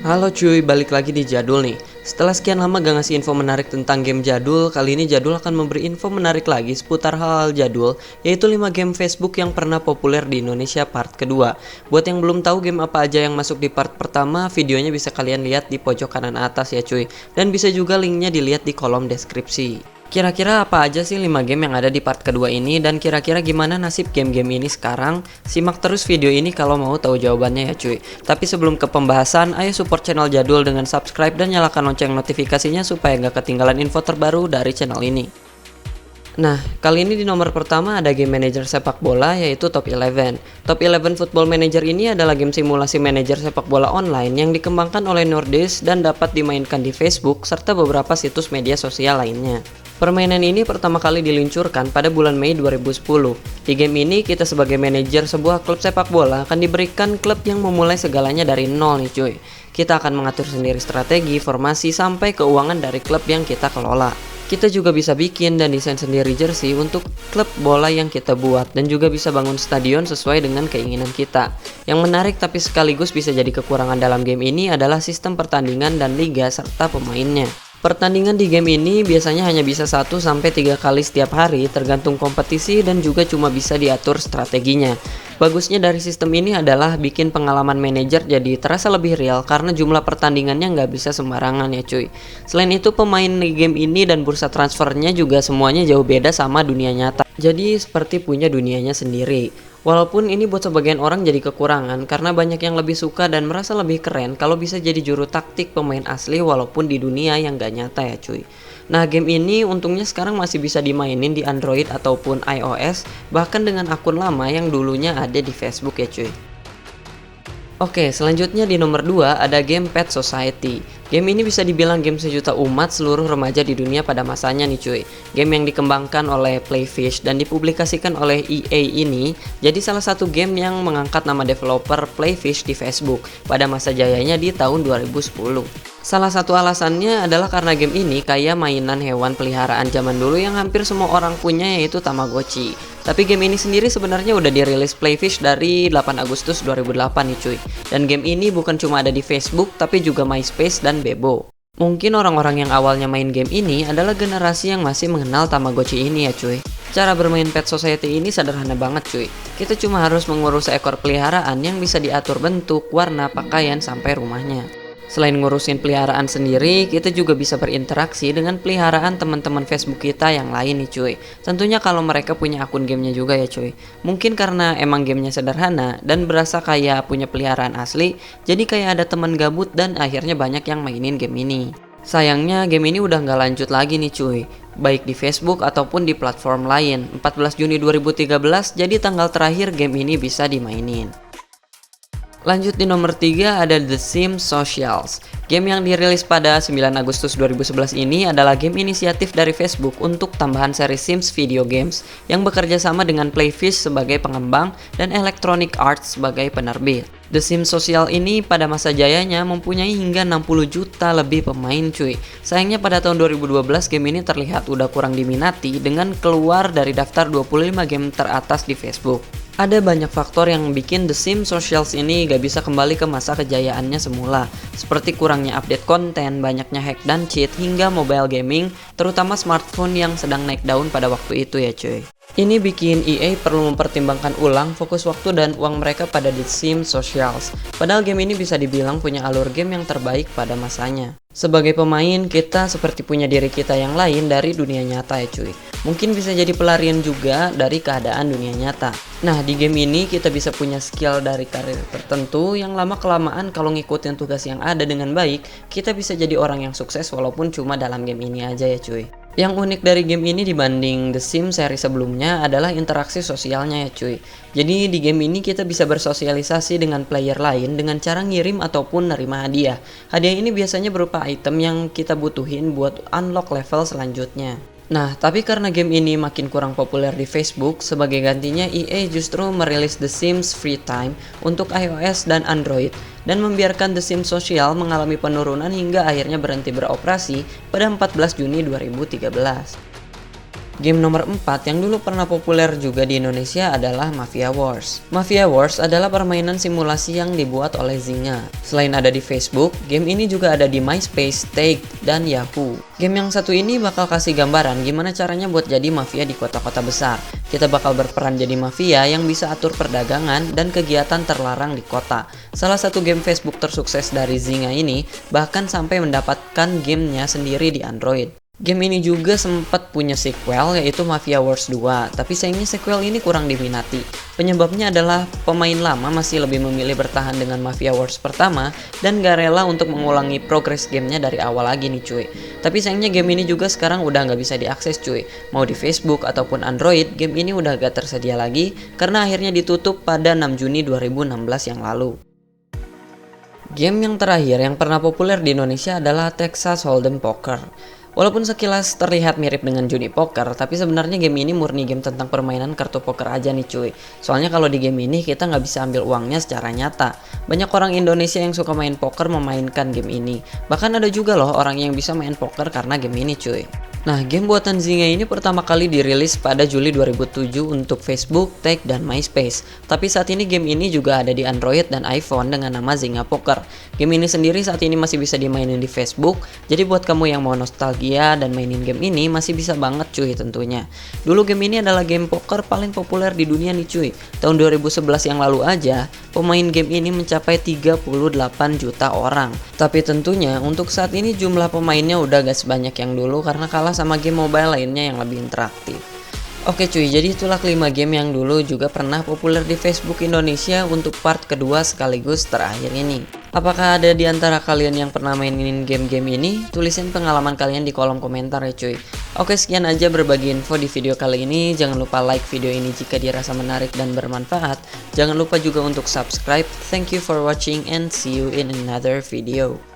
Halo cuy, balik lagi di Jadul nih. Setelah sekian lama gak ngasih info menarik tentang game Jadul, kali ini Jadul akan memberi info menarik lagi seputar hal-hal jadul, yaitu 5 game Facebook yang pernah populer di Indonesia part kedua. Buat yang belum tahu game apa aja yang masuk di part pertama, videonya bisa kalian lihat di pojok kanan atas ya cuy. Dan bisa juga linknya dilihat di kolom deskripsi. Kira-kira apa aja sih 5 game yang ada di part kedua ini, dan kira-kira gimana nasib game-game ini sekarang? Simak terus video ini kalau mau tahu jawabannya ya cuy. Tapi sebelum ke pembahasan, ayo support channel Jadul dengan subscribe dan nyalakan lonceng notifikasinya supaya nggak ketinggalan info terbaru dari channel ini. Nah, kali ini di nomor pertama ada game manajer sepak bola yaitu Top 11. Top 11 Football Manager ini adalah game simulasi manajer sepak bola online yang dikembangkan oleh Nordisk dan dapat dimainkan di Facebook serta beberapa situs media sosial lainnya. Permainan ini pertama kali diluncurkan pada bulan Mei 2010. Di game ini kita sebagai manajer sebuah klub sepak bola akan diberikan klub yang memulai segalanya dari nol nih cuy. Kita akan mengatur sendiri strategi, formasi, sampai keuangan dari klub yang kita kelola. Kita juga bisa bikin dan desain sendiri jersey untuk klub bola yang kita buat, dan juga bisa bangun stadion sesuai dengan keinginan kita. Yang menarik tapi sekaligus bisa jadi kekurangan dalam game ini adalah sistem pertandingan dan liga serta pemainnya. Pertandingan di game ini biasanya hanya bisa 1-3 kali setiap hari tergantung kompetisi, dan juga cuma bisa diatur strateginya. Bagusnya dari sistem ini adalah bikin pengalaman manajer jadi terasa lebih real karena jumlah pertandingannya nggak bisa sembarangan ya cuy. Selain itu pemain di game ini dan bursa transfernya juga semuanya jauh beda sama dunia nyata. Jadi seperti punya dunianya sendiri. Walaupun ini buat sebagian orang jadi kekurangan karena banyak yang lebih suka dan merasa lebih keren kalau bisa jadi juru taktik pemain asli walaupun di dunia yang gak nyata ya cuy. Nah, game ini untungnya sekarang masih bisa dimainin di Android ataupun iOS, bahkan dengan akun lama yang dulunya ada di Facebook ya cuy. Oke, selanjutnya di nomor 2 ada game Pet Society. Game ini bisa dibilang game sejuta umat seluruh remaja di dunia pada masanya nih cuy. Game yang dikembangkan oleh Playfish dan dipublikasikan oleh EA ini jadi salah satu game yang mengangkat nama developer Playfish di Facebook pada masa jayanya di tahun 2010. Salah satu alasannya adalah karena game ini kayak mainan hewan peliharaan zaman dulu yang hampir semua orang punya, yaitu Tamagotchi. Tapi game ini sendiri sebenarnya udah dirilis Playfish dari 8 Agustus 2008 nih cuy. Dan game ini bukan cuma ada di Facebook tapi juga MySpace dan Bebo. Mungkin orang-orang yang awalnya main game ini adalah generasi yang masih mengenal Tamagotchi ini ya cuy. Cara bermain Pet Society ini sederhana banget cuy. Kita cuma harus mengurus seekor peliharaan yang bisa diatur bentuk, warna, pakaian, sampai rumahnya. Selain ngurusin peliharaan sendiri, kita juga bisa berinteraksi dengan peliharaan teman-teman Facebook kita yang lain nih cuy. Tentunya kalau mereka punya akun gamenya juga ya cuy. Mungkin karena emang gamenya sederhana dan berasa kayak punya peliharaan asli, jadi kayak ada teman gabut dan akhirnya banyak yang mainin game ini. Sayangnya game ini udah nggak lanjut lagi nih cuy, baik di Facebook ataupun di platform lain. 14 Juni 2013 jadi tanggal terakhir game ini bisa dimainin. Lanjut di nomor 3 ada The Sims Socials. Game yang dirilis pada 9 Agustus 2011 ini adalah game inisiatif dari Facebook untuk tambahan seri Sims video games yang bekerja sama dengan Playfish sebagai pengembang dan Electronic Arts sebagai penerbit. The Sims Social ini pada masa jayanya mempunyai hingga 60 juta lebih pemain cuy. Sayangnya pada tahun 2012 game ini terlihat udah kurang diminati dengan keluar dari daftar 25 game teratas di Facebook. Ada banyak faktor yang bikin The Sims Socials ini gak bisa kembali ke masa kejayaannya semula, seperti kurangnya update konten, banyaknya hack dan cheat, hingga mobile gaming, terutama smartphone yang sedang naik daun pada waktu itu ya cuy. Ini bikin EA perlu mempertimbangkan ulang fokus waktu dan uang mereka pada The Sims Socials. Padahal game ini bisa dibilang punya alur game yang terbaik pada masanya. Sebagai pemain, kita seperti punya diri kita yang lain dari dunia nyata ya cuy. Mungkin bisa jadi pelarian juga dari keadaan dunia nyata. Nah, di game ini kita bisa punya skill dari karir tertentu yang lama-kelamaan kalau ngikutin tugas yang ada dengan baik, kita bisa jadi orang yang sukses walaupun cuma dalam game ini aja ya cuy. Yang unik dari game ini dibanding The Sims seri sebelumnya adalah interaksi sosialnya ya cuy. Jadi di game ini kita bisa bersosialisasi dengan player lain dengan cara ngirim ataupun nerima hadiah. Hadiah ini biasanya berupa item yang kita butuhin buat unlock level selanjutnya. Nah, tapi karena game ini makin kurang populer di Facebook, sebagai gantinya EA justru merilis The Sims Free Time untuk iOS dan Android, dan membiarkan The Sims Social mengalami penurunan hingga akhirnya berhenti beroperasi pada 14 Juni 2013. Game nomor 4 yang dulu pernah populer juga di Indonesia adalah Mafia Wars. Mafia Wars adalah permainan simulasi yang dibuat oleh Zynga. Selain ada di Facebook, game ini juga ada di MySpace, Take, dan Yahoo. Game yang satu ini bakal kasih gambaran gimana caranya buat jadi mafia di kota-kota besar. Kita bakal berperan jadi mafia yang bisa atur perdagangan dan kegiatan terlarang di kota. Salah satu game Facebook tersukses dari Zynga ini bahkan sampai mendapatkan gamenya sendiri di Android. Game ini juga sempat punya sequel yaitu Mafia Wars 2, tapi sayangnya sequel ini kurang diminati. Penyebabnya adalah pemain lama masih lebih memilih bertahan dengan Mafia Wars pertama dan gak rela untuk mengulangi progres gamenya dari awal lagi nih cuy. Tapi sayangnya game ini juga sekarang udah gak bisa diakses cuy. Mau di Facebook ataupun Android, game ini udah gak tersedia lagi karena akhirnya ditutup pada 6 Juni 2016 yang lalu. Game yang terakhir yang pernah populer di Indonesia adalah Texas Hold'em Poker. Walaupun sekilas terlihat mirip dengan judi poker, tapi sebenarnya game ini murni game tentang permainan kartu poker aja nih cuy. Soalnya kalau di game ini kita nggak bisa ambil uangnya secara nyata. Banyak orang Indonesia yang suka main poker memainkan game ini. Bahkan ada juga loh orang yang bisa main poker karena game ini cuy. Nah, game buatan Zynga ini pertama kali dirilis pada Juli 2007 untuk Facebook, Take, dan MySpace. Tapi saat ini game ini juga ada di Android dan iPhone dengan nama Zynga Poker. Game ini sendiri saat ini masih bisa dimainin di Facebook, jadi buat kamu yang mau nostalgia dan mainin game ini masih bisa banget cuy tentunya. Dulu game ini adalah game poker paling populer di dunia nih cuy. Tahun 2011 yang lalu aja, pemain game ini mencapai 38 juta orang. Tapi tentunya untuk saat ini jumlah pemainnya udah gak sebanyak yang dulu karena kalah sama game mobile lainnya yang lebih interaktif. Oke cuy, jadi itulah 5 game yang dulu juga pernah populer di Facebook Indonesia untuk part kedua sekaligus terakhir ini. Apakah ada di antara kalian yang pernah mainin game-game ini? Tulisin pengalaman kalian di kolom komentar ya cuy. Oke, sekian aja berbagi info di video kali ini. Jangan lupa like video ini jika dirasa menarik dan bermanfaat. Jangan lupa juga untuk subscribe. Thank you for watching and see you in another video.